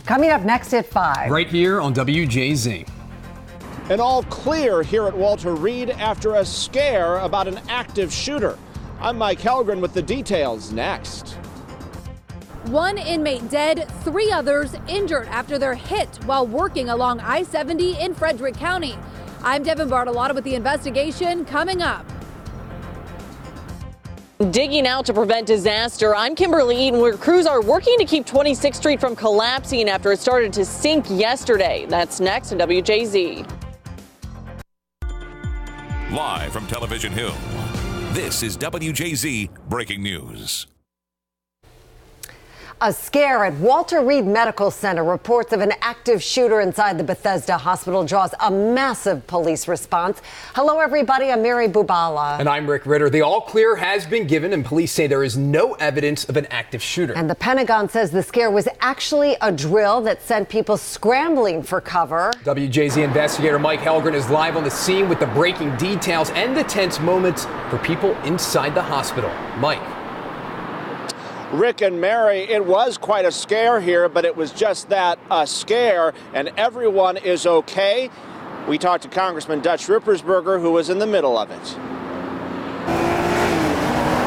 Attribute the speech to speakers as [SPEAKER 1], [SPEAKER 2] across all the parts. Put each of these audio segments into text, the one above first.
[SPEAKER 1] Coming up next at 5.
[SPEAKER 2] Right here on WJZ.
[SPEAKER 3] An all clear here at Walter Reed after a scare about an active shooter. I'm Mike Helgren with the details next.
[SPEAKER 4] One inmate dead, 3 others injured after they're hit while working along I-70 in Frederick County. I'm Devin Bartolotta with the investigation coming up.
[SPEAKER 5] Digging out to prevent disaster, I'm Kimberly Eaton, where crews are working to keep 26th Street from collapsing after it started to sink yesterday. That's next on WJZ.
[SPEAKER 6] Live from Television Hill, this is WJZ Breaking News.
[SPEAKER 1] A scare at Walter Reed Medical Center. Reports of an active shooter inside the Bethesda Hospital draws a massive police response. Hello, everybody. I'm Mary Bubala.
[SPEAKER 2] And I'm Rick Ritter. The all clear has been given, and police say there is no evidence of an active shooter.
[SPEAKER 1] And the Pentagon says the scare was actually a drill that sent people scrambling for cover.
[SPEAKER 2] WJZ investigator Mike Helgren is live on the scene with the breaking details and the tense moments for people inside the hospital. Mike.
[SPEAKER 3] Rick and Mary, it was quite a scare here, but it was just that, a scare, and everyone is okay. We talked to Congressman Dutch Ruppersberger, who was in the middle of it.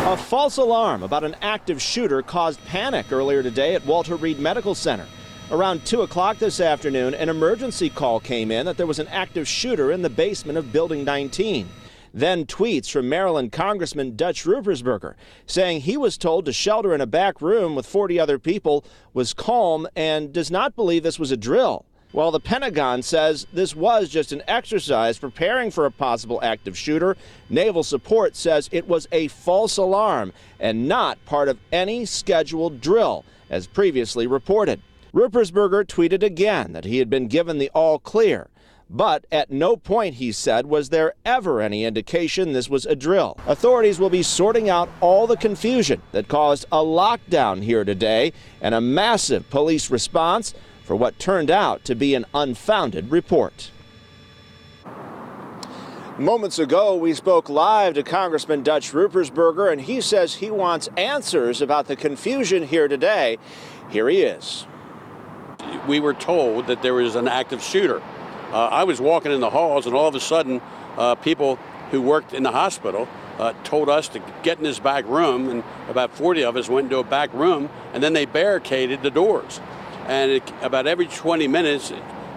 [SPEAKER 3] A false alarm about an active shooter caused panic earlier today at Walter Reed Medical Center. Around 2 o'clock this afternoon, an emergency call came in that there was an active shooter in the basement of Building 19. Then tweets from Maryland Congressman Dutch Ruppersberger saying he was told to shelter in a back room with 40 other people, was calm, and does not believe this was a drill. While the Pentagon says this was just an exercise preparing for a possible active shooter, Naval Support says it was a false alarm and not part of any scheduled drill, as previously reported. Ruppersberger tweeted again that he had been given the all clear. But at no point, he said, was there ever any indication this was a drill. Authorities will be sorting out all the confusion that caused a lockdown here today and a massive police response for what turned out to be an unfounded report. Moments ago, we spoke live to Congressman Dutch Ruppersberger, and he says he wants answers about the confusion here today. Here he is.
[SPEAKER 7] We were told that there was an active shooter. I was walking in the halls, and all of a sudden, people who worked in the hospital told us to get in this back room, and about 40 of us went into a back room, and then they barricaded the doors. And about every 20 minutes,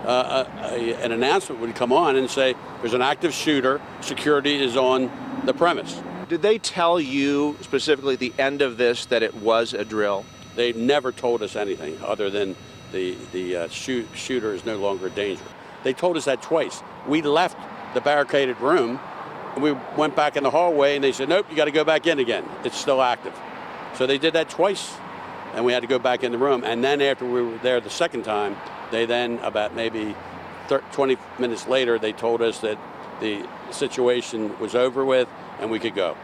[SPEAKER 7] an announcement would come on and say, there's an active shooter, security is on the premise.
[SPEAKER 3] Did they tell you specifically at the end of this that it was a drill?
[SPEAKER 7] They never told us anything other than the shooter is no longer a danger. They told us that twice. We left the barricaded room, and we went back in the hallway, and they said, nope, you got to go back in again. It's still active. So they did that twice, and we had to go back in the room. And then after we were there the second time, they then, about maybe 20 minutes later, they told us that the situation was over with and we could go.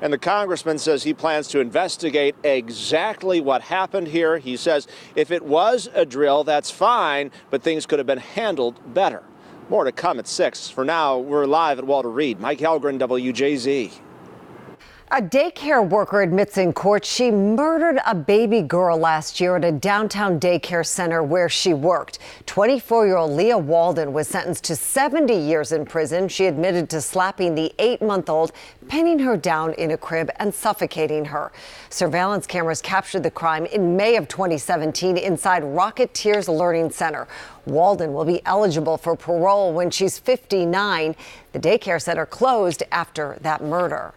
[SPEAKER 3] And the congressman says he plans to investigate exactly what happened here. He says if it was a drill, that's fine, but things could have been handled better. More to come at 6. For now, we're live at Walter Reed. Mike Helgren, WJZ.
[SPEAKER 1] A daycare worker admits in court she murdered a baby girl last year at a downtown daycare center where she worked. 24-year-old Leah Walden was sentenced to 70 years in prison. She admitted to slapping the 8-month-old, pinning her down in a crib and suffocating her. Surveillance cameras captured the crime in May of 2017 inside Rocketeers Learning Center. Walden will be eligible for parole when she's 59. The daycare center closed after that murder.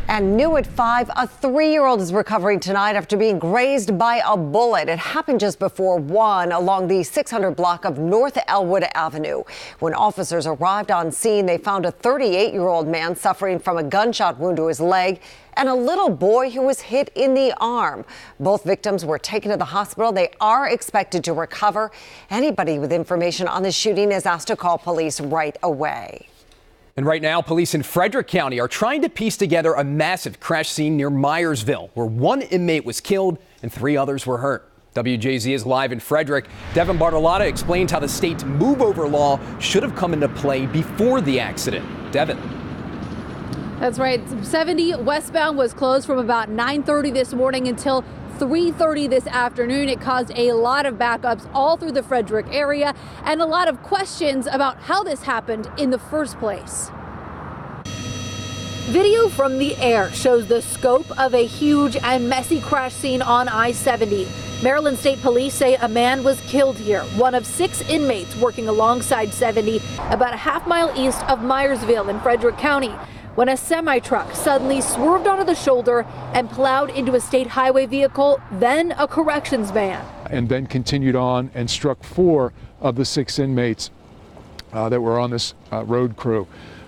[SPEAKER 1] And new at 5, a 3-year-old is recovering tonight after being grazed by a bullet. It happened just before 1 along the 600 block of North Elwood Avenue. When officers arrived on scene, they found a 38-year-old man suffering from a gunshot wound to his leg and a little boy who was hit in the arm. Both victims were taken to the hospital. They are expected to recover. Anybody with information on the shooting is asked to call police right away.
[SPEAKER 2] And right now, police in Frederick County are trying to piece together a massive crash scene near Myersville, where 1 inmate was killed and 3 others were hurt. WJZ is live in Frederick. Devin Bartolotta explains how the state's move-over law should have come into play before the accident. Devin.
[SPEAKER 4] That's right. 70 westbound was closed from about 9:30 this morning until 3:30 this afternoon. It caused a lot of backups all through the Frederick area and a lot of questions about how this happened in the first place. Video from the air shows the scope of a huge and messy crash scene on I-70. Maryland State Police say a man was killed here, one of 6 inmates working alongside 70 about a half-mile east of Myersville in Frederick County, when a semi-truck suddenly swerved onto the shoulder and plowed into a state highway vehicle, then a corrections van.
[SPEAKER 8] And then continued on and struck 4 of the 6 inmates that were on this road crew.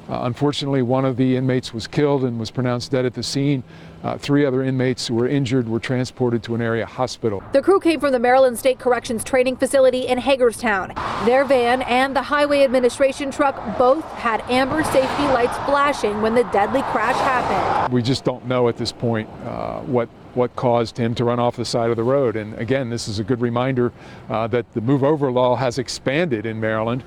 [SPEAKER 8] Unfortunately, one of the inmates was killed and was pronounced dead at the scene. 3 other inmates who were injured were transported to an area hospital.
[SPEAKER 4] The crew came from the Maryland State Corrections Training Facility in Hagerstown. Their van and the Highway Administration truck both had amber safety lights flashing when the deadly crash happened.
[SPEAKER 8] We just don't know at this point what caused him to run off the side of the road. And again, this is a good reminder that the move over law has expanded in Maryland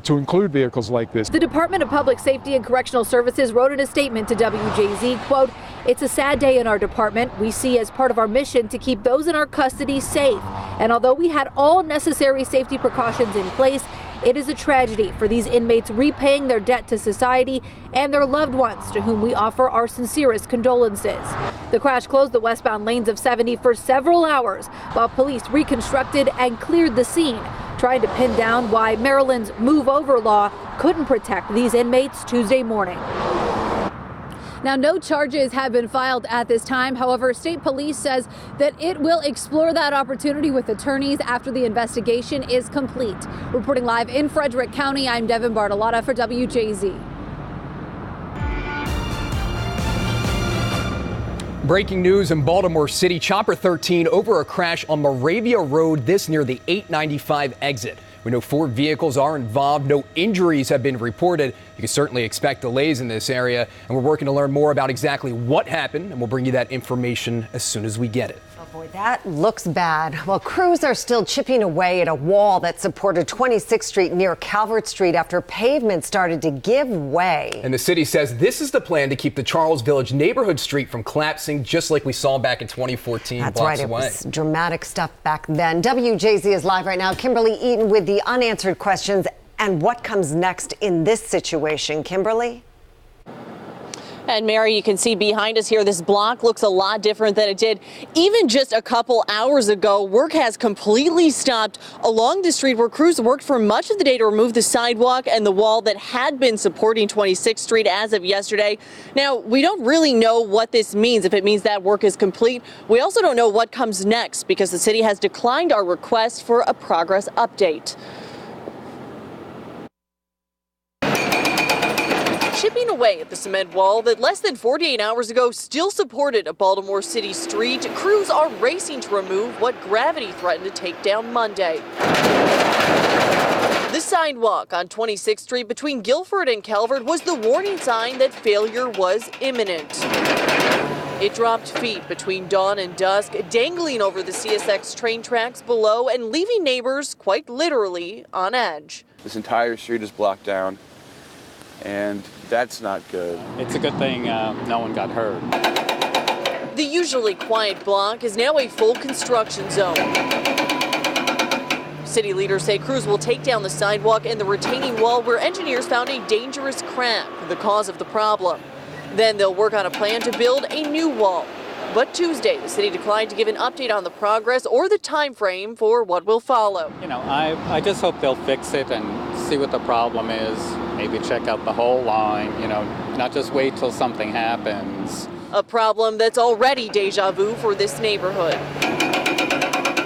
[SPEAKER 8] to include vehicles like this.
[SPEAKER 4] The Department of Public Safety and Correctional Services wrote in a statement to WJZ, quote, "It's a sad day in our department. We see as part of our mission to keep those in our custody safe. And although we had all necessary safety precautions in place, it is a tragedy for these inmates repaying their debt to society and their loved ones, to whom we offer our sincerest condolences." The crash closed the westbound lanes of 70 for several hours while police reconstructed and cleared the scene, trying to pin down why Maryland's move over law couldn't protect these inmates Tuesday morning. Now, no charges have been filed at this time. However, state police says that it will explore that opportunity with attorneys after the investigation is complete. Reporting live in Frederick County, I'm Devin Bartolotta for WJZ.
[SPEAKER 2] Breaking news in Baltimore City, Chopper 13 over a crash on Moravia Road, this near the 895 exit. We know 4 vehicles are involved. No injuries have been reported. You can certainly expect delays in this area, and we're working to learn more about exactly what happened, and we'll bring you that information as soon as we get it.
[SPEAKER 1] Oh boy, that looks bad. Well, crews are still chipping away at a wall that supported 26th Street near Calvert Street after pavement started to give way.
[SPEAKER 2] And the city says this is the plan to keep the Charles Village neighborhood street from collapsing, just like we saw back in 2014.
[SPEAKER 1] That's
[SPEAKER 2] blocks
[SPEAKER 1] right.
[SPEAKER 2] away.
[SPEAKER 1] It was dramatic stuff back then. WJZ is live right now. Kimberly Eaton with the unanswered questions and what comes next in this situation. Kimberly?
[SPEAKER 5] And Mary, you can see behind us here, this block looks a lot different than it did even just a couple hours ago. Work has completely stopped along the street where crews worked for much of the day to remove the sidewalk and the wall that had been supporting 26th Street as of yesterday. Now, we don't really know what this means, if it means that work is complete. We also don't know what comes next because the city has declined our request for a progress update. Chipping away at the cement wall that less than 48 hours ago still supported a Baltimore City street, crews are racing to remove what gravity threatened to take down Monday. The sidewalk on 26th Street between Guilford and Calvert was the warning sign that failure was imminent. It dropped feet between dawn and dusk, dangling over the CSX train tracks below and leaving neighbors quite literally on edge.
[SPEAKER 9] This entire street is blocked down, and that's not good.
[SPEAKER 10] It's a good thing no one got hurt.
[SPEAKER 5] The usually quiet block is now a full construction zone. City leaders say crews will take down the sidewalk and the retaining wall where engineers found a dangerous crack, the cause of the problem. Then they'll work on a plan to build a new wall. But Tuesday, the city declined to give an update on the progress or the time frame for what will follow.
[SPEAKER 10] You know, I just hope they'll fix it and see what the problem is. Maybe check out the whole line, you know, not just wait till something happens.
[SPEAKER 5] A problem that's already deja vu for this neighborhood.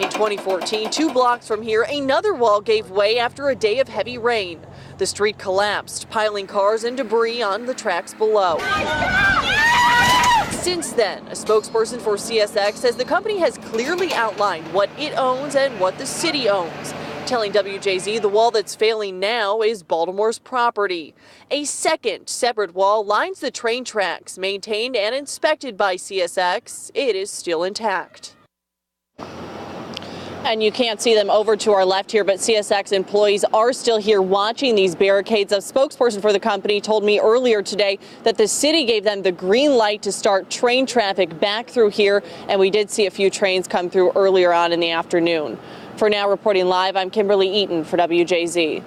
[SPEAKER 5] In 2014, 2 blocks from here, another wall gave way after a day of heavy rain. The street collapsed, piling cars and debris on the tracks below. Since then, a spokesperson for CSX says the company has clearly outlined what it owns and what the city owns, telling WJZ the wall that's failing now is Baltimore's property. A second separate wall lines the train tracks, maintained and inspected by CSX. It is still intact. And you can't see them over to our left here, but CSX employees are still here watching these barricades. A spokesperson for the company told me earlier today that the city gave them the green light to start train traffic back through here, and we did see a few trains come through earlier on in the afternoon. For now, reporting live, I'm Kimberly Eaton for WJZ.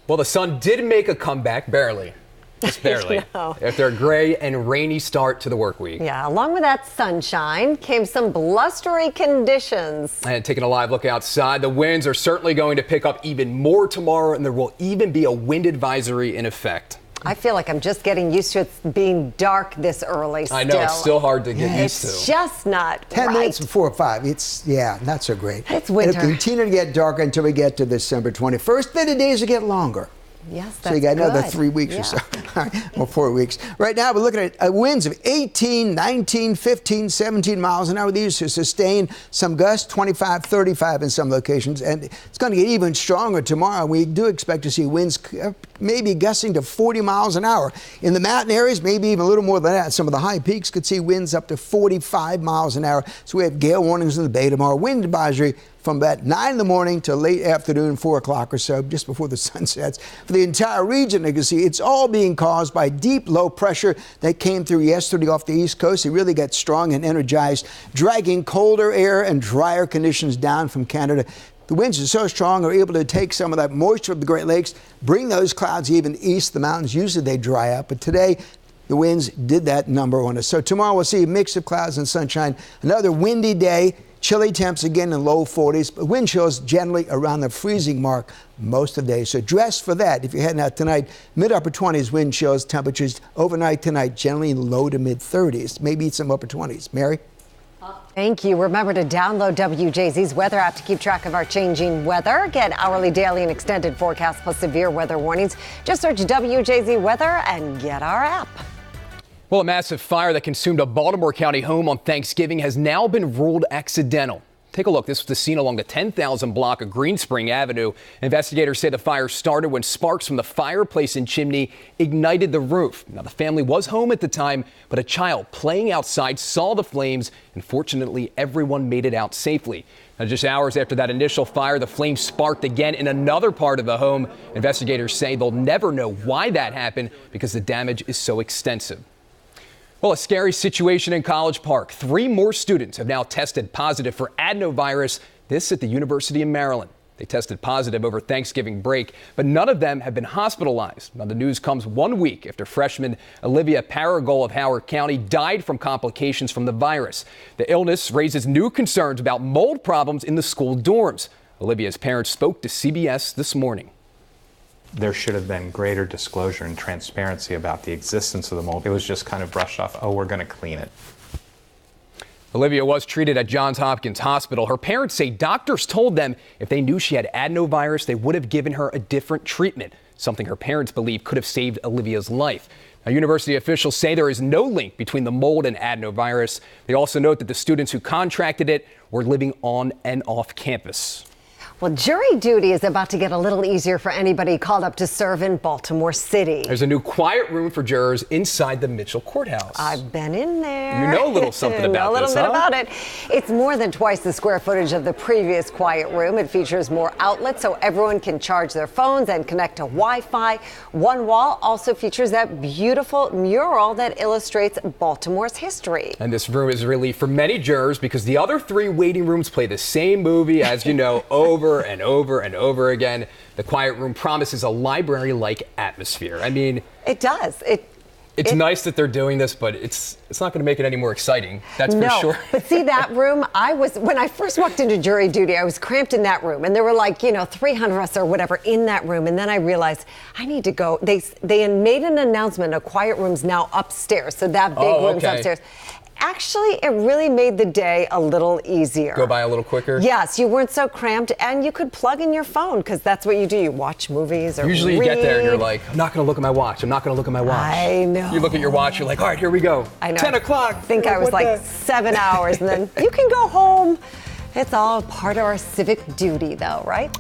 [SPEAKER 2] Well, the sun did make a comeback, barely. Just barely. After a gray and rainy start to the work week.
[SPEAKER 1] Yeah, along with that sunshine came some blustery conditions.
[SPEAKER 2] And taking a live look outside, the winds are certainly going to pick up even more tomorrow, and there will even be a wind advisory in effect.
[SPEAKER 1] I feel like I'm just getting used to it being dark this early still.
[SPEAKER 2] I know, it's still hard to get used to.
[SPEAKER 1] It's just not
[SPEAKER 11] 10 minutes before 5. It's, not so great.
[SPEAKER 1] It's winter.
[SPEAKER 11] It'll continue to get darker until we get to December 21st. Then the days will get longer.
[SPEAKER 1] Yes, that's
[SPEAKER 11] so you got another
[SPEAKER 1] good.
[SPEAKER 11] 3 weeks or so. All right, well, 4 weeks. Right now, we're looking at winds of 18, 19, 15, 17 miles an hour. These are sustained. Some gusts, 25, 35 in some locations. And it's going to get even stronger tomorrow. We do expect to see winds maybe gusting to 40 miles an hour. In the mountain areas, maybe even a little more than that. Some of the high peaks could see winds up to 45 miles an hour. So we have gale warnings in the bay tomorrow. Wind advisory from about 9 in the morning to late afternoon, 4 o'clock or so, just before the sun sets. For the entire region, you can see it's all being caused by deep low pressure that came through yesterday off the East Coast. It really got strong and energized, dragging colder air and drier conditions down from Canada. The winds are so strong, are able to take some of that moisture of the Great Lakes, bring those clouds even east of the mountains. Usually they dry up, but today the winds did that number on us. So tomorrow we'll see a mix of clouds and sunshine. Another windy day. Chilly temps again in low 40s, but wind chills generally around the freezing mark most of the day. So dress for that if you're heading out tonight. Mid-upper 20s wind chills, temperatures overnight tonight generally in low to mid 30s, maybe some upper 20s. Mary?
[SPEAKER 1] Thank you. Remember to download WJZ's weather app to keep track of our changing weather. Get hourly, daily, and extended forecasts plus severe weather warnings. Just search WJZ weather and get our app.
[SPEAKER 2] Well, a massive fire that consumed a Baltimore County home on Thanksgiving has now been ruled accidental. Take a look. This was the scene along the 10,000 block of Greenspring Avenue. Investigators say the fire started when sparks from the fireplace and chimney ignited the roof. Now, the family was home at the time, but a child playing outside saw the flames, and fortunately, everyone made it out safely. Now, just hours after that initial fire, the flames sparked again in another part of the home. Investigators say they'll never know why that happened because the damage is so extensive. Well, a scary situation in College Park. 3 more students have now tested positive for adenovirus. This at the University of Maryland. They tested positive over Thanksgiving break, but none of them have been hospitalized. Now, the news comes 1 week after freshman Olivia Paragol of Howard County died from complications from the virus. The illness raises new concerns about mold problems in the school dorms. Olivia's parents spoke to CBS this morning.
[SPEAKER 12] There should have been greater disclosure and transparency about the existence of the mold. It was just kind of brushed off. Oh, we're going to clean it.
[SPEAKER 2] Olivia was treated at Johns Hopkins Hospital. Her parents say doctors told them if they knew she had adenovirus, they would have given her a different treatment, something her parents believe could have saved Olivia's life. Now, university officials say there is no link between the mold and adenovirus. They also note that the students who contracted it were living on and off campus.
[SPEAKER 1] Well, jury duty is about to get a little easier for anybody called up to serve in Baltimore City.
[SPEAKER 2] There's a new quiet room for jurors inside the Mitchell Courthouse.
[SPEAKER 1] I've been in there.
[SPEAKER 2] You know a little something about this, huh?
[SPEAKER 1] A little bit about it. It's more than twice the square footage of the previous quiet room. It features more outlets so everyone can charge their phones and connect to Wi-Fi. One wall also features that beautiful mural that illustrates Baltimore's history.
[SPEAKER 2] And this room is a relief for many jurors because the other 3 waiting rooms play the same movie, as you know, over and over and over again. The quiet room promises a library-like atmosphere. I mean,
[SPEAKER 1] it does.
[SPEAKER 2] It's nice that they're doing this, but it's not going to make it any more exciting. That's for sure.
[SPEAKER 1] But see, that room, when I first walked into jury duty, I was cramped in that room, and there were 300 of us or whatever in that room. And then I realized I need to go. They made an announcement. A quiet room's now upstairs, so that big room's upstairs. Actually, it really made the day a little easier.
[SPEAKER 2] Go by a little quicker?
[SPEAKER 1] Yes, you weren't so cramped, and you could plug in your phone, because that's what you do. You watch movies or
[SPEAKER 2] Usually
[SPEAKER 1] read.
[SPEAKER 2] You get there and you're like, I'm not going to look at my watch. I'm not going to look at my watch.
[SPEAKER 1] I know.
[SPEAKER 2] You look at your watch, you're like, all right, here we go.
[SPEAKER 1] I know.
[SPEAKER 2] 10 o'clock.
[SPEAKER 1] I think I was 7 hours, and then you can go home. It's all part of our civic duty, though, right?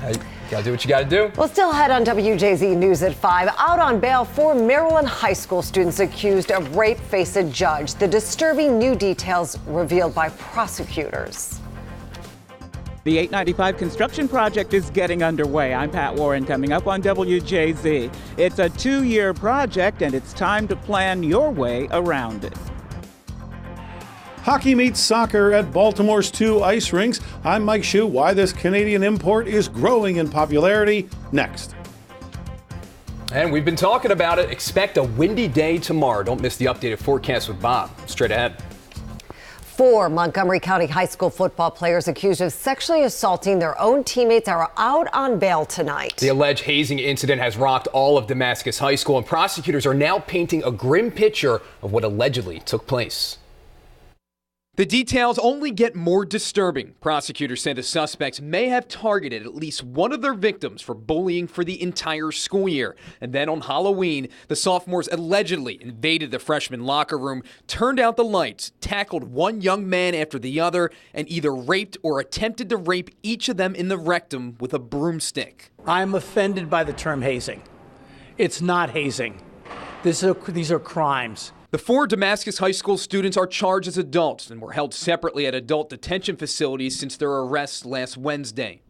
[SPEAKER 2] Gotta do what you gotta do.
[SPEAKER 1] We'll still head on WJZ News at 5. Out on bail, 4 Maryland high school students accused of rape face a judge. The disturbing new details revealed by prosecutors.
[SPEAKER 13] The 895 construction project is getting underway. I'm Pat Warren, coming up on WJZ. It's a 2-year project, and it's time to plan your way around it.
[SPEAKER 14] Hockey meets soccer at Baltimore's 2 ice rinks. I'm Mike Shue. Why this Canadian import is growing in popularity, next.
[SPEAKER 2] And we've been talking about it. Expect a windy day tomorrow. Don't miss the updated forecast with Bob. Straight ahead.
[SPEAKER 1] 4 Montgomery County high school football players accused of sexually assaulting their own teammates are out on bail tonight.
[SPEAKER 2] The alleged hazing incident has rocked all of Damascus High School, and prosecutors are now painting a grim picture of what allegedly took place. The details only get more disturbing. Prosecutors say the suspects may have targeted at least one of their victims for bullying for the entire school year. And then on Halloween, the sophomores allegedly invaded the freshman locker room, turned out the lights, tackled one young man after the other, and either raped or attempted to rape each of them in the rectum with a broomstick.
[SPEAKER 15] I'm offended by the term hazing. It's not hazing. These are crimes.
[SPEAKER 2] The 4 Damascus High School students are charged as adults and were held separately at adult detention facilities since their arrest last Wednesday.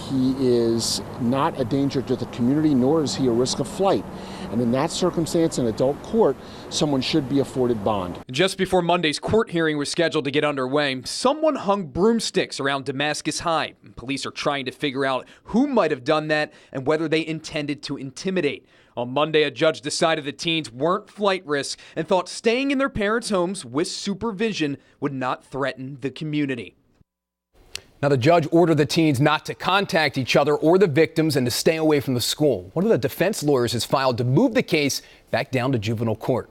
[SPEAKER 16] He is not a danger to the community, nor is he a risk of flight. And in that circumstance, in adult court, someone should be afforded bond.
[SPEAKER 2] Just before Monday's court hearing was scheduled to get underway, someone hung broomsticks around Damascus High. Police are trying to figure out who might have done that and whether they intended to intimidate. On Monday, a judge decided the teens weren't flight risks and thought staying in their parents' homes with supervision would not threaten the community. Now, the judge ordered the teens not to contact each other or the victims and to stay away from the school. One of the defense lawyers has filed to move the case back down to juvenile court.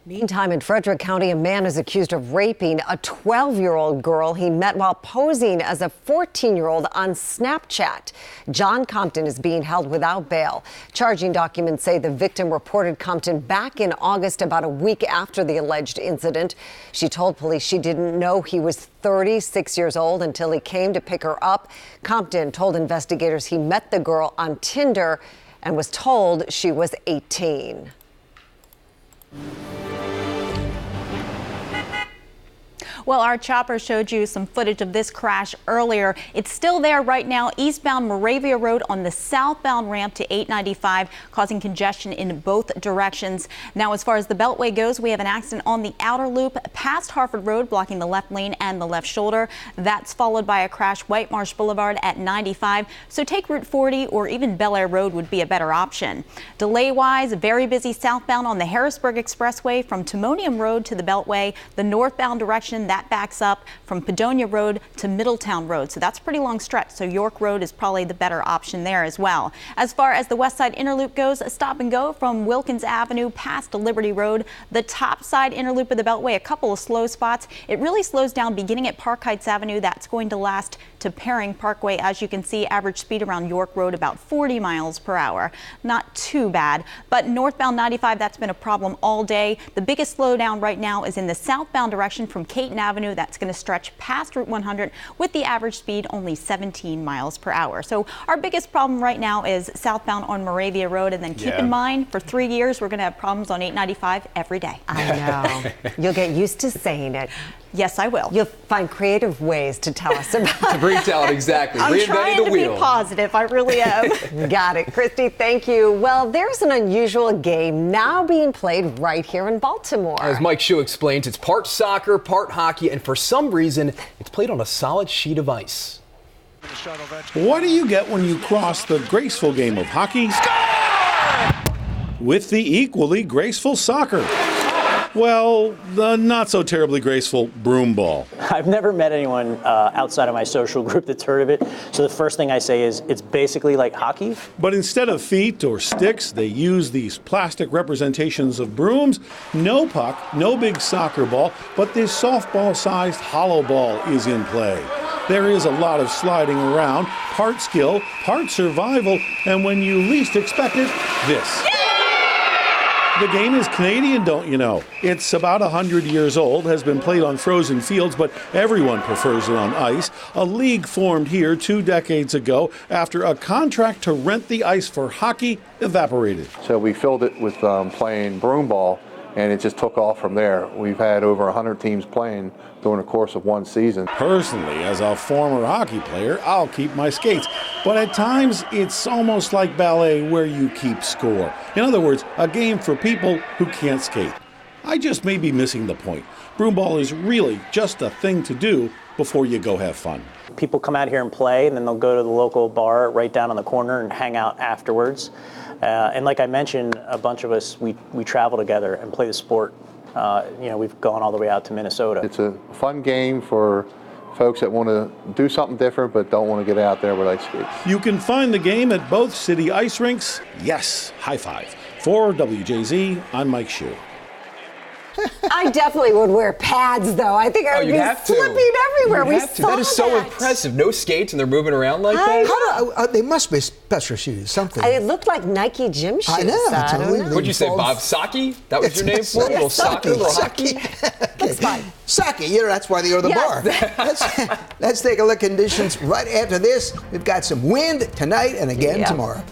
[SPEAKER 1] Meantime, in Frederick County, a man is accused of raping a 12-year-old girl he met while posing as a 14-year-old on Snapchat. John Compton is being held without bail. Charging documents say the victim reported Compton back in August, about a week after the alleged incident. She told police she didn't know he was 36 years old until he came to pick her up. Compton told investigators he met the girl on Tinder and was told she was 18.
[SPEAKER 17] Well, our chopper showed you some footage of this crash earlier. It's still there right now, eastbound Moravia Road on the southbound ramp to 895, causing congestion in both directions. Now, as far as the Beltway goes, we have an accident on the outer loop past Harford Road, blocking the left lane and the left shoulder. That's followed by a crash White Marsh Boulevard at 95. So take Route 40 or even Bel Air Road would be a better option. Delay-wise, very busy southbound on the Harrisburg Expressway from Timonium Road to the Beltway. The northbound direction, that backs up from Padonia Road to Middletown Road. So that's a pretty long stretch. So York Road is probably the better option there as well. As far as the West Side Interloop goes, stop and go from Wilkins Avenue past Liberty Road. The top side Interloop of the Beltway, a couple of slow spots. It really slows down beginning at Park Heights Avenue. That's going to last to Paring Parkway. As you can see, average speed around York Road about 40 miles per hour. Not too bad, but northbound 95, that's been a problem all day. The biggest slowdown right now is in the southbound direction from Caton Avenue. That's going to stretch past Route 100 with the average speed only 17 miles per hour. So our biggest problem right now is southbound on Moravia Road. And then keep in mind, for 3 years, we're going to have problems on 895 every day.
[SPEAKER 1] I know. You'll get used to saying it.
[SPEAKER 17] Yes, I will.
[SPEAKER 1] You'll find creative ways to tell us about it.
[SPEAKER 2] Retell it, exactly.
[SPEAKER 17] I'm trying to be positive. I really am.
[SPEAKER 1] Got it. Christy, thank you. Well, there's an unusual game now being played right here in Baltimore.
[SPEAKER 2] As Mike Shue explains, it's part soccer, part hockey, and for some reason, it's played on a solid sheet of ice.
[SPEAKER 14] What do you get when you cross the graceful game of hockey with the equally graceful soccer? Well, the not-so-terribly graceful broom ball.
[SPEAKER 18] I've never met anyone outside of my social group that's heard of it, so the first thing I say is it's basically like hockey.
[SPEAKER 14] But instead of feet or sticks, they use these plastic representations of brooms. No puck, no big soccer ball, but this softball-sized hollow ball is in play. There is a lot of sliding around, part skill, part survival, and when you least expect it, this. The game is Canadian, don't you know? It's about 100 years old, has been played on frozen fields, but everyone prefers it on ice. A league formed here 2 decades ago after a contract to rent the ice for hockey evaporated.
[SPEAKER 19] So we filled it with playing broom ball, and it just took off from there. We've had over 100 teams playing during the course of one season.
[SPEAKER 14] Personally, as a former hockey player, I'll keep my skates. But at times, it's almost like ballet where you keep score. In other words, a game for people who can't skate. I just may be missing the point. Broomball is really just a thing to do before you go have fun.
[SPEAKER 18] People come out here and play, and then they'll go to the local bar right down on the corner and hang out afterwards. And like I mentioned, a bunch of us, we travel together and play the sport. We've gone all the way out to Minnesota.
[SPEAKER 19] It's a fun game for folks that want to do something different but don't want to get out there with ice skates.
[SPEAKER 14] You can find the game at both city ice rinks. Yes, high five. For WJZ, I'm Mike Shue.
[SPEAKER 1] I definitely would wear pads, though. I think I would be slipping everywhere. We saw
[SPEAKER 2] that is so impressive. No skates, and they're moving around like that.
[SPEAKER 11] They must be special shoes, something.
[SPEAKER 1] It looked like Nike gym shoes.
[SPEAKER 11] I know.
[SPEAKER 2] What'd you say, Bob? Saki? That was your name for it? Little soccer, little hockey?
[SPEAKER 1] That's fine.
[SPEAKER 11] Saki, that's why they go to the bar. Let's take a look at conditions right after this. We've got some wind tonight and again tomorrow.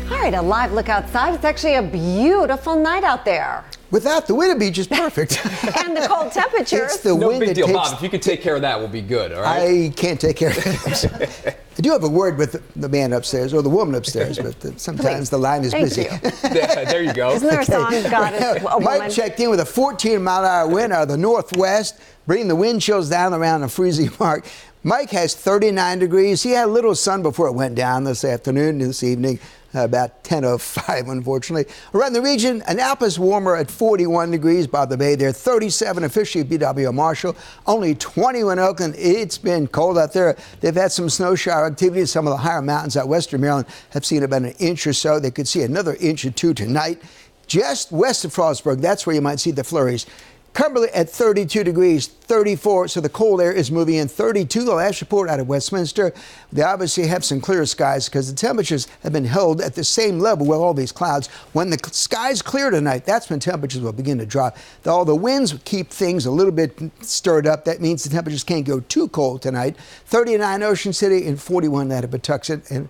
[SPEAKER 1] All right, a live look outside. It's actually a beautiful night out there.
[SPEAKER 11] Without the wind, it'd be just perfect.
[SPEAKER 1] And the cold temperatures.
[SPEAKER 11] It's the
[SPEAKER 2] no
[SPEAKER 11] wind
[SPEAKER 2] big deal,
[SPEAKER 11] takes...
[SPEAKER 2] Bob. If you could take care of that, we'll be good, all right?
[SPEAKER 11] I can't take care of it. I do have a word with the man upstairs, or the woman upstairs, but sometimes the line is busy.
[SPEAKER 2] There you go.
[SPEAKER 1] Isn't there a song, God is a woman?
[SPEAKER 11] Mike checked in with a 14-mile-an-hour wind out of the northwest, bringing the wind chills down around the freezing mark. Mike has 39 degrees. He had a little sun before it went down this afternoon, this evening. About 10:05, unfortunately. Around the region, Annapolis warmer at 41 degrees by the bay there, 37 officially BW Marshall, only 21 Oakland. It's been cold out there. They've had some snow shower activity. Some of the higher mountains out western Maryland have seen about an inch or so. They could see another inch or two tonight. Just west of Frostburg, that's where you might see the flurries. Cumberland at 32 degrees, 34, so the cold air is moving in. 32, the last report out of Westminster. They obviously have some clear skies because the temperatures have been held at the same level with all these clouds. When the skies clear tonight, that's when temperatures will begin to drop. All the winds keep things a little bit stirred up. That means the temperatures can't go too cold tonight. 39 Ocean City and 41 out of Patuxent. And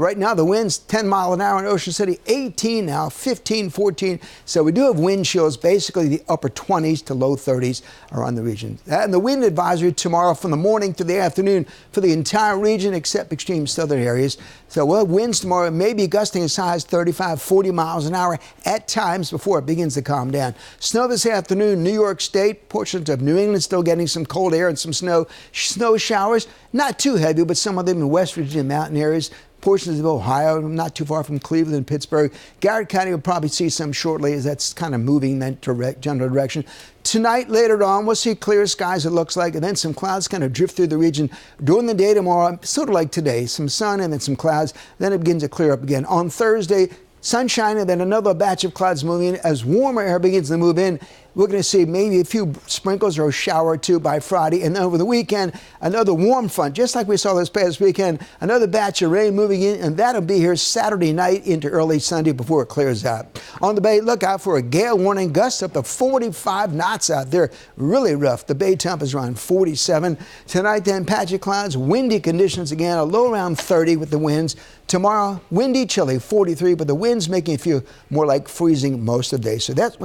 [SPEAKER 11] right now, the wind's 10 miles an hour in Ocean City, 18 now, 15, 14. So we do have wind chills. Basically, the upper 20s to low 30s are on the region. And the wind advisory tomorrow from the morning to the afternoon for the entire region except extreme southern areas. So we'll have winds tomorrow, maybe gusting as high as 35, 40 miles an hour at times before it begins to calm down. Snow this afternoon, New York State, portions of New England still getting some cold air and some snow showers. Not too heavy, but some of them in West Virginia mountain areas. Portions of Ohio, not too far from Cleveland and Pittsburgh. Garrett County will probably see some shortly as that's kind of moving in that general direction. Tonight, later on, we'll see clear skies, it looks like, and then some clouds kind of drift through the region. During the day tomorrow, sort of like today, some sun and then some clouds. Then it begins to clear up again. On Thursday, sunshine and then another batch of clouds moving in. As warmer air begins to move in, we're going to see maybe a few sprinkles or a shower or two by Friday. And then over the weekend, another warm front, just like we saw this past weekend, another batch of rain moving in, and that'll be here Saturday night into early Sunday before it clears out. On the bay, look out for a gale warning, gusts up to 45 knots out there. Really rough. The bay temp is around 47. Tonight then, patchy clouds, windy conditions again, a low around 30 with the winds. Tomorrow, windy, chilly, 43, but the winds making it feel more like freezing most of the day. So that's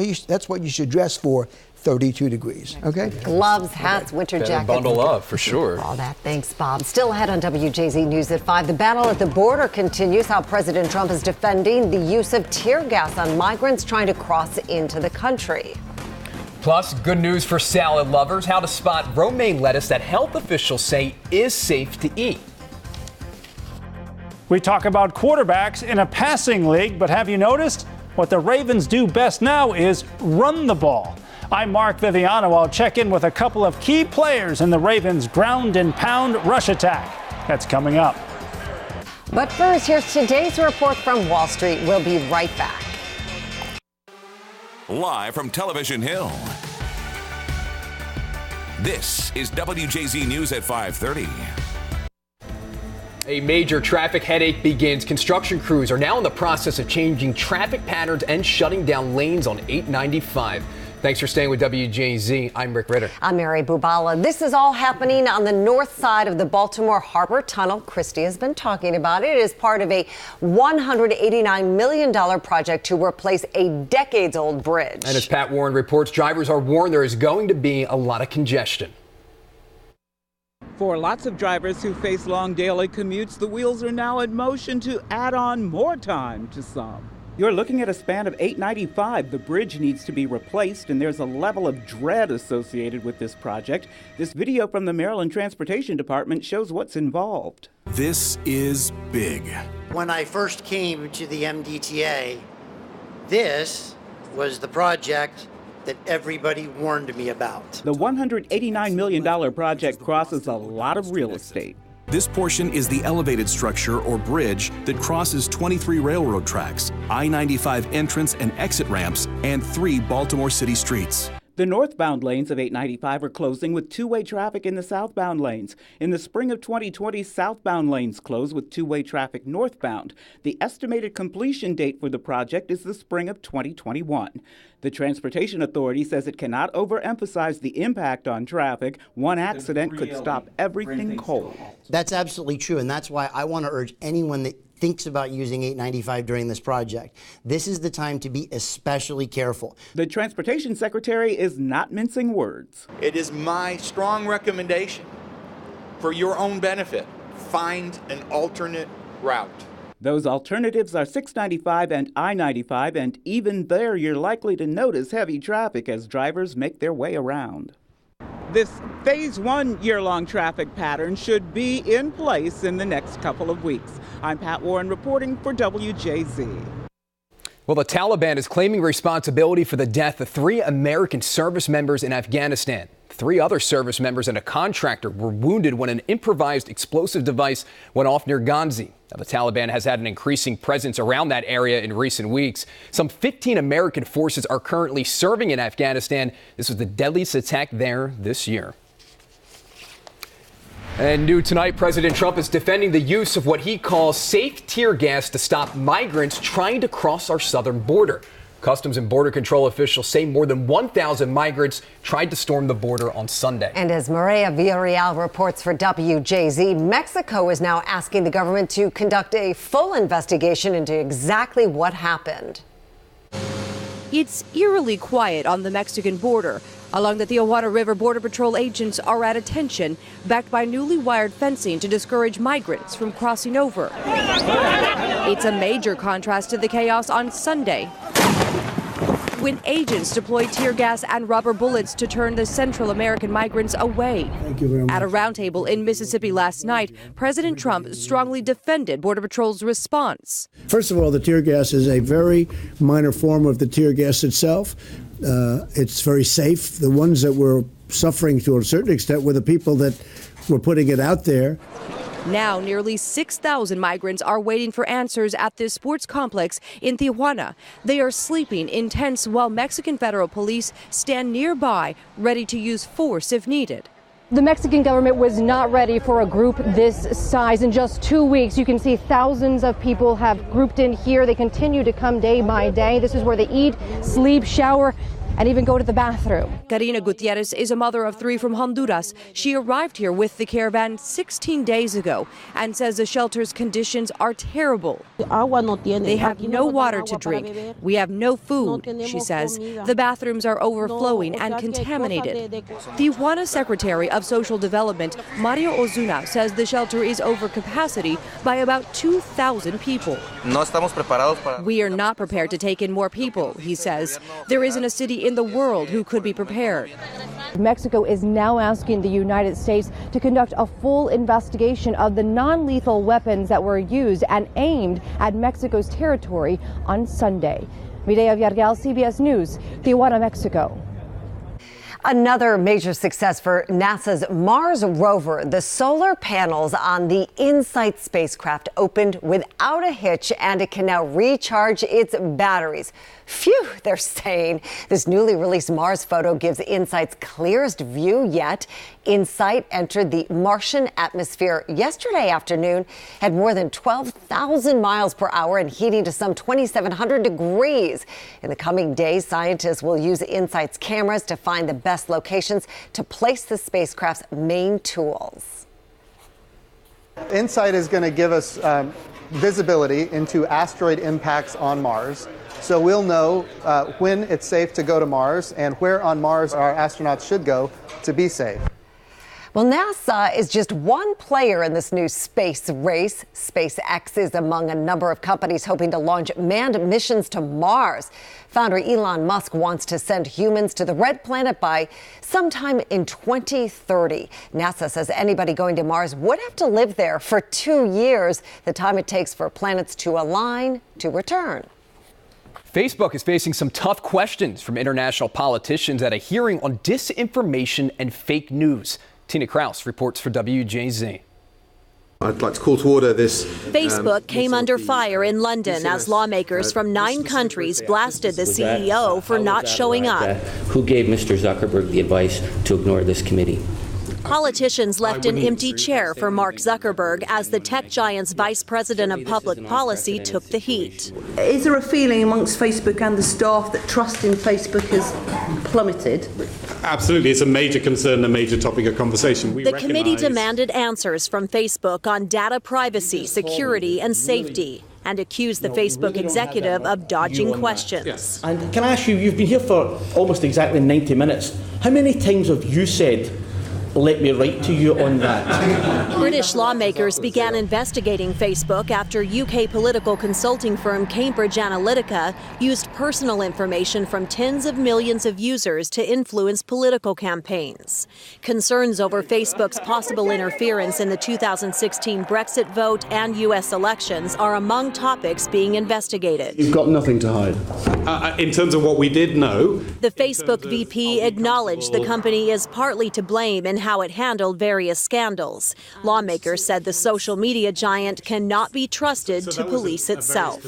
[SPEAKER 11] what you should dress for, 32 degrees, okay?
[SPEAKER 1] Gloves, hats, winter jackets.
[SPEAKER 2] Bundle up, for sure.
[SPEAKER 1] All that. Thanks, Bob. Still ahead on WJZ News at 5. The battle at the border continues. How President Trump is defending the use of tear gas on migrants trying to cross into the country.
[SPEAKER 2] Plus, good news for salad lovers. How to spot romaine lettuce that health officials say is safe to eat.
[SPEAKER 20] We talk about quarterbacks in a passing league, but have you noticed? What the Ravens do best now is run the ball. I'm Mark Viviano. I'll check in with a couple of key players in the Ravens' ground and pound rush attack. That's coming up.
[SPEAKER 1] But first, here's today's report from Wall Street. We'll be right back.
[SPEAKER 6] Live from Television Hill, this is WJZ News at 5:30.
[SPEAKER 2] A major traffic headache begins. Construction crews are now in the process of changing traffic patterns and shutting down lanes on 895. Thanks for staying with WJZ. I'm Rick Ritter.
[SPEAKER 1] I'm Mary Bubala. This is all happening on the north side of the Baltimore Harbor Tunnel. Christy has been talking about it. It is part of a $189 million project to replace a decades-old bridge.
[SPEAKER 2] And as Pat Warren reports, drivers are warned there is going to be a lot of congestion.
[SPEAKER 13] For lots of drivers who face long daily commutes, the wheels are now in motion to add on more time to some. You're looking at a span of 895. The bridge needs to be replaced, and there's a level of dread associated with this project. This video from the Maryland Transportation Department shows what's involved.
[SPEAKER 21] This is big.
[SPEAKER 22] When I first came to the MDTA, this was the project that everybody warned me about.
[SPEAKER 13] The $189 million project crosses a lot of real estate.
[SPEAKER 21] This portion is the elevated structure or bridge that crosses 23 railroad tracks, I-95 entrance and exit ramps, and 3 Baltimore City streets.
[SPEAKER 13] The northbound lanes of 895 are closing with two-way traffic in the southbound lanes. In the spring of 2020, southbound lanes close with two-way traffic northbound. The estimated completion date for the project is the spring of 2021. The Transportation Authority says it cannot overemphasize the impact on traffic. One accident could stop everything cold.
[SPEAKER 22] That's absolutely true, and that's why I want to urge anyone that thinks about using 895 during this project. This is the time to be especially careful.
[SPEAKER 13] The Transportation Secretary is not mincing words.
[SPEAKER 23] It is my strong recommendation for your own benefit, find an alternate route.
[SPEAKER 13] Those alternatives are 695 and I-95, and even there you're likely to notice heavy traffic as drivers make their way around. This Phase 1 year-long traffic pattern should be in place in the next couple of weeks. I'm Pat Warren reporting for WJZ.
[SPEAKER 2] Well, the Taliban is claiming responsibility for the death of 3 American service members in Afghanistan. 3 other service members and a contractor were wounded when an improvised explosive device went off near Ghazni. Now, the Taliban has had an increasing presence around that area in recent weeks. Some 15 American forces are currently serving in Afghanistan. This was the deadliest attack there this year. And new tonight, President Trump is defending the use of what he calls safe tear gas to stop migrants trying to cross our southern border. Customs and Border Control officials say more than 1,000 migrants tried to storm the border on Sunday.
[SPEAKER 1] And as Maria Villarreal reports for WJZ, Mexico is now asking the government to conduct a full investigation into exactly what happened.
[SPEAKER 24] It's eerily quiet on the Mexican border. Along the Tijuana River, Border Patrol agents are at attention, backed by newly wired fencing to discourage migrants from crossing over. It's a major contrast to the chaos on Sunday, when agents deployed tear gas and rubber bullets to turn the Central American migrants away.
[SPEAKER 25] Thank you very much.
[SPEAKER 24] At a roundtable in Mississippi last night, President Trump strongly defended Border Patrol's response.
[SPEAKER 25] First of all, the tear gas is a very minor form of the tear gas itself. It's very safe. The ones that were suffering to a certain extent were the people that were putting it out there.
[SPEAKER 24] Now, nearly 6,000 migrants are waiting for answers at this sports complex in Tijuana. They are sleeping in tents while Mexican federal police stand nearby, ready to use force if needed.
[SPEAKER 26] The Mexican government was not ready for a group this size. In just 2 weeks, you can see thousands of people have grouped in here. They continue to come day by day. This is where they eat, sleep, shower, and even go to the bathroom.
[SPEAKER 24] Karina Gutierrez is a mother of 3 from Honduras. She arrived here with the caravan 16 days ago and says the shelter's conditions are terrible. They have no water to drink. We have no food, she says. The bathrooms are overflowing and contaminated. Tijuana Secretary of Social Development, Mario Ozuna, says the shelter is over capacity by about 2,000 people. We are not prepared to take in more people, he says. There isn't a city in the world who could be prepared.
[SPEAKER 26] Mexico is now asking the United States to conduct a full investigation of the non-lethal weapons that were used and aimed at Mexico's territory on Sunday. Mireya Villarreal, CBS News, Tijuana, Mexico.
[SPEAKER 1] Another major success for NASA's Mars rover. The solar panels on the InSight spacecraft opened without a hitch, and it can now recharge its batteries. Phew, they're saying. This newly released Mars photo gives InSight's clearest view yet. InSight entered the Martian atmosphere yesterday afternoon at more than 12,000 miles per hour and heating to some 2,700 degrees. In the coming days, scientists will use InSight's cameras to find the best locations to place the spacecraft's main tools.
[SPEAKER 3] InSight is going to give us visibility into asteroid impacts on Mars. So we'll know when it's safe to go to Mars and where on Mars our astronauts should go to be safe.
[SPEAKER 1] Well, NASA is just one player in this new space race. SpaceX is among a number of companies hoping to launch manned missions to Mars. Founder Elon Musk wants to send humans to the red planet by sometime in 2030. NASA says anybody going to Mars would have to live there for 2 years, the time it takes for planets to align to return.
[SPEAKER 2] Facebook is facing some tough questions from international politicians at a hearing on disinformation and fake news. Tina Kraus reports for WJZ.
[SPEAKER 4] I'd like to call to order this.
[SPEAKER 7] Facebook came under fire in London as lawmakers from 9 countries blasted the CEO for not showing up.
[SPEAKER 8] Who gave Mr. Zuckerberg the advice to ignore this committee?
[SPEAKER 7] Politicians left an empty chair for Mark Zuckerberg as the tech giant's vice president of public policy took the heat.
[SPEAKER 9] Is there a feeling amongst Facebook and the staff that trust in Facebook has plummeted?
[SPEAKER 10] Absolutely. It's a major concern, a major topic of conversation.
[SPEAKER 7] The committee demanded answers from Facebook on data privacy, security, and safety, and accused the Facebook executive of dodging questions.
[SPEAKER 10] Yes.
[SPEAKER 27] And can I ask you, you've been here for almost exactly 90 minutes. How many times have you said, "Let me write to you on that"?
[SPEAKER 7] British lawmakers began investigating Facebook after UK political consulting firm Cambridge Analytica used personal information from tens of millions of users to influence political campaigns. Concerns over Facebook's possible interference in the 2016 Brexit vote and US elections are among topics being investigated.
[SPEAKER 27] You've got nothing to hide.
[SPEAKER 10] In terms of what we did know,
[SPEAKER 7] The Facebook VP acknowledged the company is partly to blame in how it handled various scandals. Lawmakers said the social media giant cannot be trusted to police itself.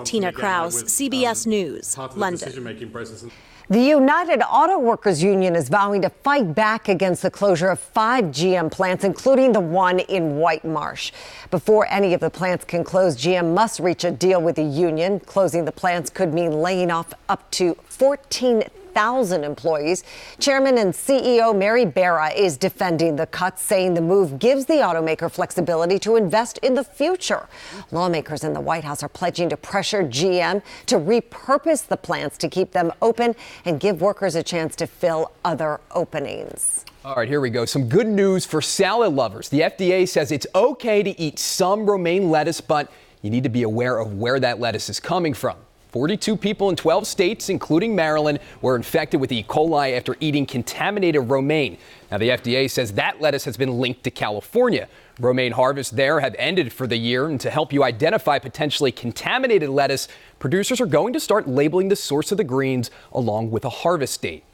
[SPEAKER 7] Tina Kraus, CBS News, London.
[SPEAKER 1] The United Auto Workers Union is vowing to fight back against the closure of 5 GM plants, including the one in White Marsh. Before any of the plants can close, GM must reach a deal with the union. Closing the plants could mean laying off up to 14,000 employees. Chairman and CEO Mary Barra is defending the cuts, saying the move gives the automaker flexibility to invest in the future. Lawmakers in the White House are pledging to pressure GM to repurpose the plants to keep them open and give workers a chance to fill other openings.
[SPEAKER 2] All right, here we go. Some good news for salad lovers. The FDA says it's okay to eat some romaine lettuce, but you need to be aware of where that lettuce is coming from. 42 people in 12 states, including Maryland, were infected with E. coli after eating contaminated romaine. Now, the FDA says that lettuce has been linked to California. Romaine harvests there have ended for the year, and to help you identify potentially contaminated lettuce, producers are going to start labeling the source of the greens along with a harvest date.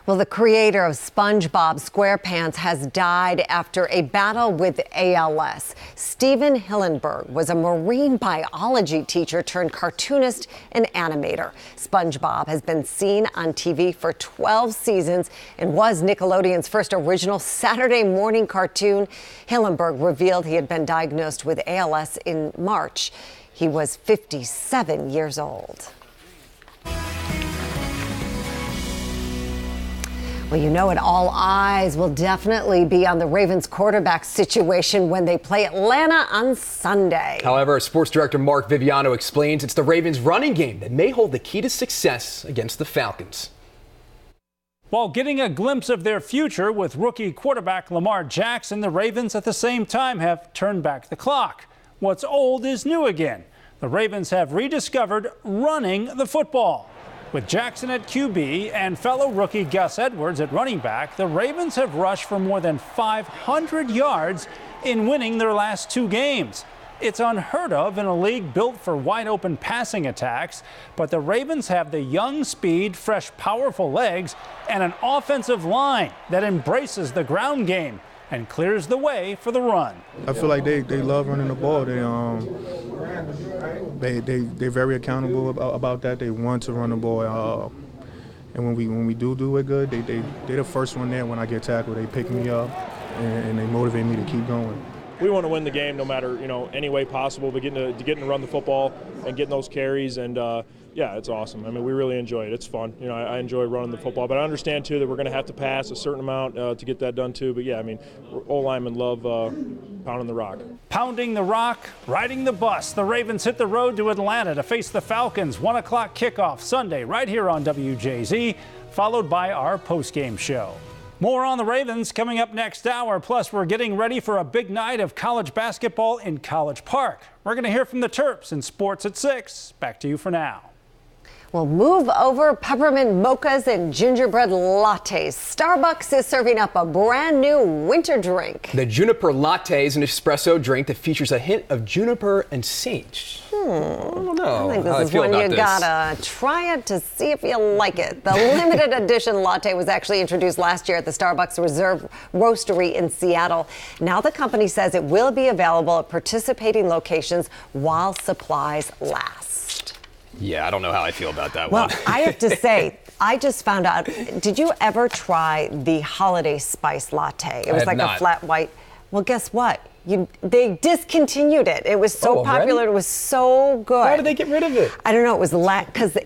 [SPEAKER 1] Well, the creator of SpongeBob SquarePants has died after a battle with ALS. Steven Hillenburg was a marine biology teacher turned cartoonist and animator. SpongeBob has been seen on TV for 12 seasons and was Nickelodeon's first original Saturday morning cartoon. Hillenburg revealed he had been diagnosed with ALS in March. He was 57 years old. Well, you know it, all eyes will definitely be on the Ravens quarterback situation when they play Atlanta on Sunday.
[SPEAKER 2] However, sports director Mark Viviano explains it's the Ravens' running game that may hold the key to success against the Falcons.
[SPEAKER 20] While getting a glimpse of their future with rookie quarterback Lamar Jackson, the Ravens at the same time have turned back the clock. What's old is new again. The Ravens have rediscovered running the football. With Jackson at QB and fellow rookie Gus Edwards at running back, the Ravens have rushed for more than 500 yards in winning their last 2 games. It's unheard of in a league built for wide-open passing attacks, but the Ravens have the young speed, fresh, powerful legs, and an offensive line that embraces the ground game and clears the way for the run.
[SPEAKER 5] I feel like they love running the ball. They're very accountable about that. They want to run the ball. And when we do it good, they're the first one there when I get tackled. They pick me up and they motivate me to keep going.
[SPEAKER 12] We want to win the game no matter, any way possible, but getting to run the football and getting those carries, and yeah, it's awesome. I mean, we really enjoy it. It's fun. I enjoy running the football, but I understand too that we're going to have to pass a certain amount to get that done too. But yeah, I mean, all linemen love pounding the rock.
[SPEAKER 20] Pounding the rock, riding the bus. The Ravens hit the road to Atlanta to face the Falcons. 1 o'clock kickoff Sunday right here on WJZ, followed by our post-game show. More on the Ravens coming up next hour. Plus, we're getting ready for a big night of college basketball in College Park. We're going to hear from the Terps in sports at 6. Back to you for now.
[SPEAKER 1] Well, move over peppermint mochas and gingerbread lattes. Starbucks is serving up a brand new winter drink.
[SPEAKER 2] The Juniper Latte is an espresso drink that features a hint of juniper and sage. I don't know.
[SPEAKER 1] I think this is one you gotta try it to see if you like it. The limited edition latte was actually introduced last year at the Starbucks Reserve Roastery in Seattle. Now the company says it will be available at participating locations while supplies last.
[SPEAKER 2] Yeah, I don't know how I feel about that one.
[SPEAKER 1] Well, I have to say, I just found out, did you ever try the holiday spice latte? It was like a flat white. Well, guess what? They discontinued it. It was so popular. It was so good.
[SPEAKER 2] Why did they get rid of it?
[SPEAKER 1] I don't know. It was because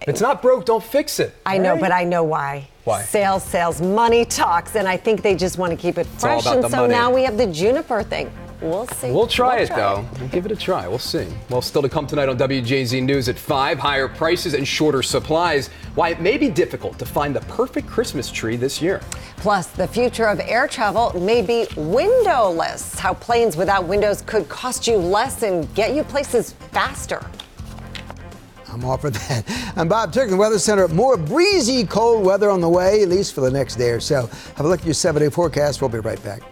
[SPEAKER 2] it's not broke, don't fix it.
[SPEAKER 1] I know, but I know why.
[SPEAKER 2] Why?
[SPEAKER 1] Sales, money talks, and I think they just want to keep it fresh. And so now we have the juniper thing. We'll see.
[SPEAKER 2] We'll try it, though. We'll give it a try. We'll see. Well, still to come tonight on WJZ News at 5, higher prices and shorter supplies. Why it may be difficult to find the perfect Christmas tree this year.
[SPEAKER 1] Plus, the future of air travel may be windowless. How planes without windows could cost you less and get you places faster.
[SPEAKER 11] I'm all for that. I'm Bob Turk, the Weather Center. More breezy, cold weather on the way, at least for the next day or so. Have a look at your 7-day forecast. We'll be right back.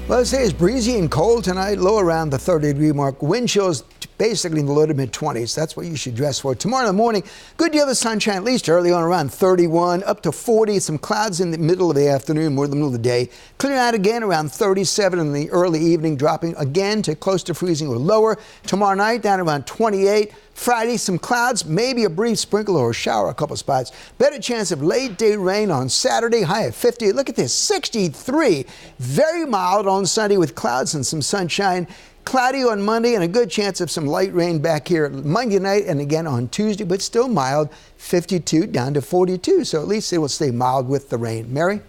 [SPEAKER 11] Well, let's say it's breezy and cold tonight, low around the 30-degree mark. Wind chills basically in the low to mid-20s. That's what you should dress for. Tomorrow in the morning, good deal of sunshine, at least early on, around 31, up to 40. Some clouds in the middle of the afternoon, more in the middle of the day. Clearing out again around 37 in the early evening, dropping again to close to freezing or lower. Tomorrow night, down around 28. Friday, some clouds, maybe a brief sprinkle or a shower a couple spots. Better chance of late-day rain on Saturday, high at 50. Look at this, 63. Very mild on Sunday with clouds and some sunshine. Cloudy on Monday and a good chance of some light rain back here Monday night and again on Tuesday, but still mild, 52 down to 42. So at least it will stay mild with the rain. Mary?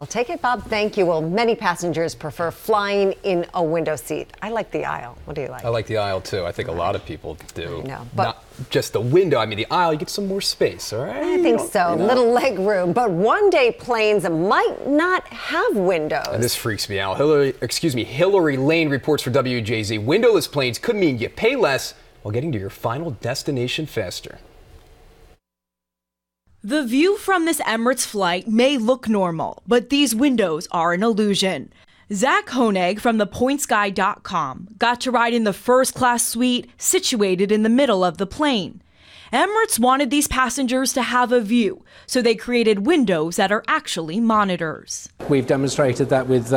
[SPEAKER 1] I'll take it, Bob. Thank you. Well, many passengers prefer flying in a window seat. I like the aisle. What do you like?
[SPEAKER 2] I like the aisle, too. I think a lot of people do.
[SPEAKER 1] I know, but
[SPEAKER 2] not just the window. I mean, the aisle, you get some more space, all right?
[SPEAKER 1] I think so. Little leg room. But one day planes might not have windows.
[SPEAKER 2] And this freaks me out. Hillary Lane reports for WJZ. Windowless planes could mean you pay less while getting to your final destination faster.
[SPEAKER 15] The view from this Emirates flight may look normal, but these windows are an illusion. Zach Honig from thepointsguy.com got to ride in the first-class suite situated in the middle of the plane. Emirates wanted these passengers to have a view, so they created windows that are actually monitors.
[SPEAKER 16] We've demonstrated that with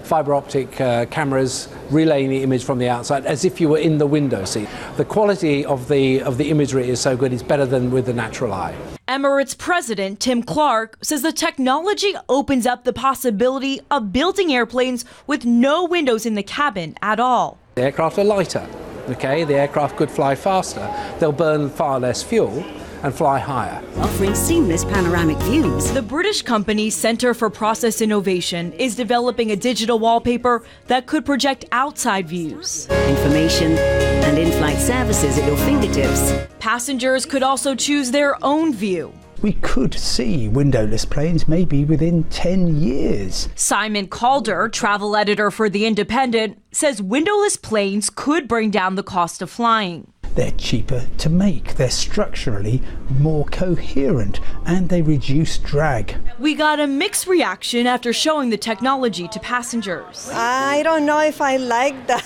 [SPEAKER 16] fiber optic cameras relaying the image from the outside as if you were in the window seat. The quality of the imagery is so good, it's better than with the natural eye.
[SPEAKER 15] Emirates President Tim Clark says the technology opens up the possibility of building airplanes with no windows in the cabin at all.
[SPEAKER 16] The aircraft are lighter, okay? The aircraft could fly faster. They'll burn far less fuel and fly higher.
[SPEAKER 15] Offering seamless panoramic views. The British company Centre for Process Innovation is developing a digital wallpaper that could project outside views.
[SPEAKER 17] Information and in-flight services at your fingertips.
[SPEAKER 15] Passengers could also choose their own view.
[SPEAKER 18] We could see windowless planes maybe within 10 years.
[SPEAKER 15] Simon Calder, travel editor for The Independent, says windowless planes could bring down the cost of flying.
[SPEAKER 18] They're cheaper to make, they're structurally more coherent, and they reduce drag.
[SPEAKER 15] We got a mixed reaction after showing the technology to passengers.
[SPEAKER 6] I don't know if I like that.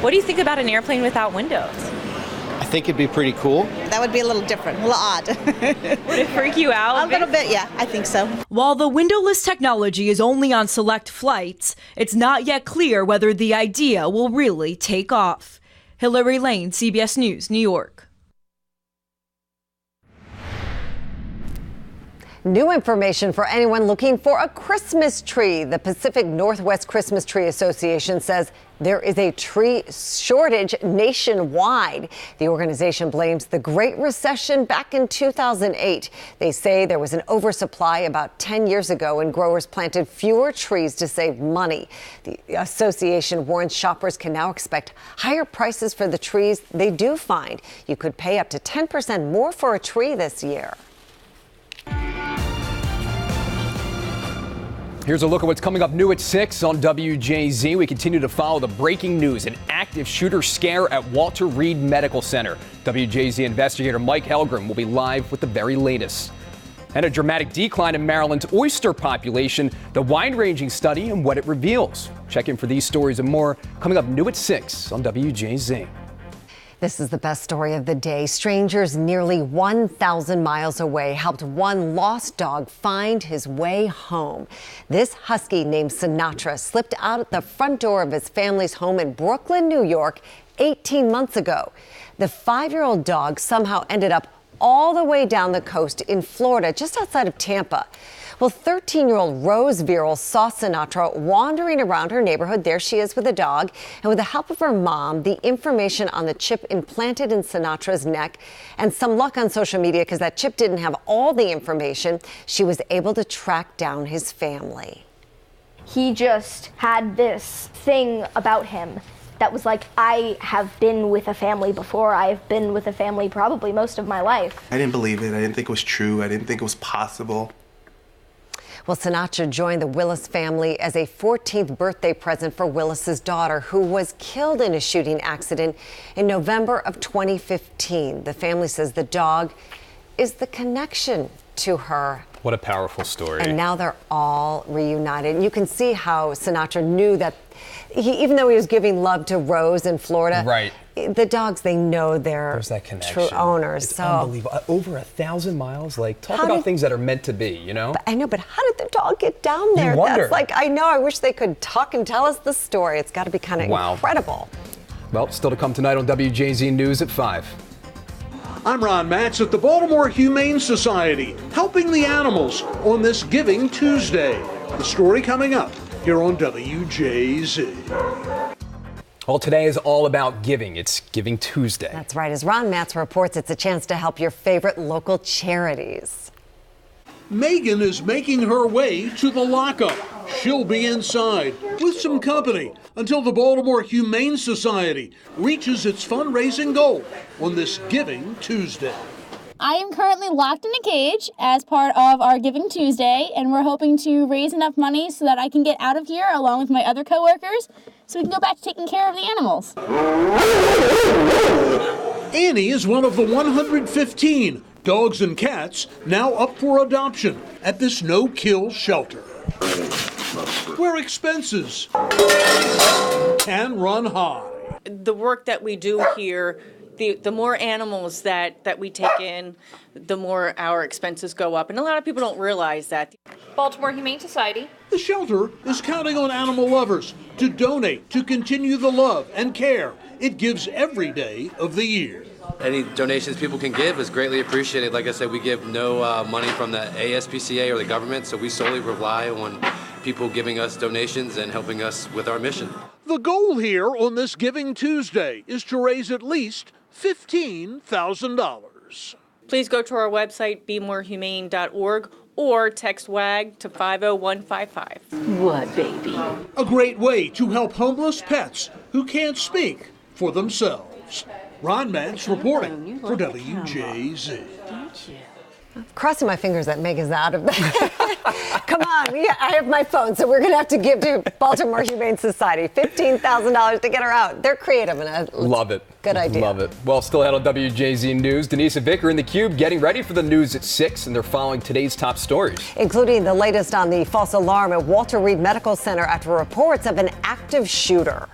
[SPEAKER 13] What do you think about an airplane without windows?
[SPEAKER 14] I think it'd be pretty cool.
[SPEAKER 6] That would be a little different, a little odd.
[SPEAKER 13] Would it freak you out?
[SPEAKER 6] A little bit, yeah, I think so.
[SPEAKER 15] While the windowless technology is only on select flights, it's not yet clear whether the idea will really take off. Hillary Lane, CBS News, New York.
[SPEAKER 1] New information for anyone looking for a Christmas tree. The Pacific Northwest Christmas Tree Association says there is a tree shortage nationwide. The organization blames the Great Recession back in 2008. They say there was an oversupply about 10 years ago and growers planted fewer trees to save money. The association warns shoppers can now expect higher prices for the trees they do find. You could pay up to 10% more for a tree this year.
[SPEAKER 2] Here's a look at what's coming up new at 6 on WJZ. We continue to follow the breaking news, an active shooter scare at Walter Reed Medical Center. WJZ investigator Mike Helgrim will be live with the very latest. And a dramatic decline in Maryland's oyster population, the wide-ranging study and what it reveals. Check in for these stories and more coming up new at 6 on WJZ.
[SPEAKER 1] This is the best story of the day. Strangers nearly 1,000 miles away helped one lost dog find his way home. This husky named Sinatra slipped out at the front door of his family's home in Brooklyn, New York, 18 months ago. The 5-year-old dog somehow ended up all the way down the coast in Florida, just outside of Tampa. Well, 13-year-old Rose Viral saw Sinatra wandering around her neighborhood. There she is with a dog. And with the help of her mom, the information on the chip implanted in Sinatra's neck, and some luck on social media because that chip didn't have all the information, she was able to track down his family.
[SPEAKER 19] He just had this thing about him that was like, I have been with a family before. I've been with a family probably most of my life.
[SPEAKER 21] I didn't believe it. I didn't think it was true. I didn't think it was possible.
[SPEAKER 1] Well, Sinatra joined the Willis family as a 14th birthday present for Willis's daughter, who was killed in a shooting accident in November of 2015. The family says the dog is the connection to her.
[SPEAKER 2] What a powerful story.
[SPEAKER 1] And now they're all reunited. And you can see how Sinatra knew that even though he was giving love to Rose in Florida,
[SPEAKER 2] right,
[SPEAKER 1] the dogs, they know their
[SPEAKER 2] there's that connection.
[SPEAKER 1] True owners.
[SPEAKER 2] It's
[SPEAKER 1] so
[SPEAKER 2] unbelievable. Over 1,000 miles. Like, talk about things that are meant to be, you know?
[SPEAKER 1] I know, but how did the dog get down there?
[SPEAKER 2] You wonder.
[SPEAKER 1] That's like, I know, I wish they could talk and tell us the story. It's got to be kind of incredible.
[SPEAKER 2] Well, still to come tonight on WJZ News at 5.
[SPEAKER 22] I'm Ron Matz at the Baltimore Humane Society, helping the animals on this Giving Tuesday. The story coming up here on WJZ.
[SPEAKER 2] Well, today is all about giving. It's Giving Tuesday.
[SPEAKER 1] That's right. As Ron Matz reports, it's a chance to help your favorite local charities.
[SPEAKER 22] Megan is making her way to the lockup. She'll be inside with some company until the Baltimore Humane Society reaches its fundraising goal on this Giving Tuesday.
[SPEAKER 23] I am currently locked in a cage as part of our Giving Tuesday, and we're hoping to raise enough money so that I can get out of here along with my other coworkers so we can go back to taking care of the animals.
[SPEAKER 22] Annie is one of the 115 dogs and cats now up for adoption at this no-kill shelter, where expenses can run high.
[SPEAKER 28] The work that we do here, the more animals that we take in, the more our expenses go up. And a lot of people don't realize that.
[SPEAKER 23] Baltimore Humane Society.
[SPEAKER 22] The shelter is counting on animal lovers to donate to continue the love and care it gives every day of the year.
[SPEAKER 29] Any donations people can give is greatly appreciated. Like I said, we give no money from the ASPCA or the government, so we solely rely on people giving us donations and helping us with our mission.
[SPEAKER 22] The goal here on this Giving Tuesday is to raise at least $15,000.
[SPEAKER 28] Please go to our website, bemorehumane.org, or text WAG to 50155.
[SPEAKER 23] What, baby?
[SPEAKER 22] A great way to help homeless pets who can't speak for themselves. Ron Matz reporting for WJZ.
[SPEAKER 1] Crossing my fingers that Megan's out of that. Come on, I have my phone, so we're going to have to give to Baltimore Humane Society $15,000 to get her out. They're creative, and
[SPEAKER 2] love it.
[SPEAKER 1] Good idea.
[SPEAKER 2] Love it. Well, still ahead on WJZ News, Denise and Vicar in the Cube getting ready for the news at 6, and they're following today's top stories.
[SPEAKER 1] Including the latest on the false alarm at Walter Reed Medical Center after reports of an active shooter.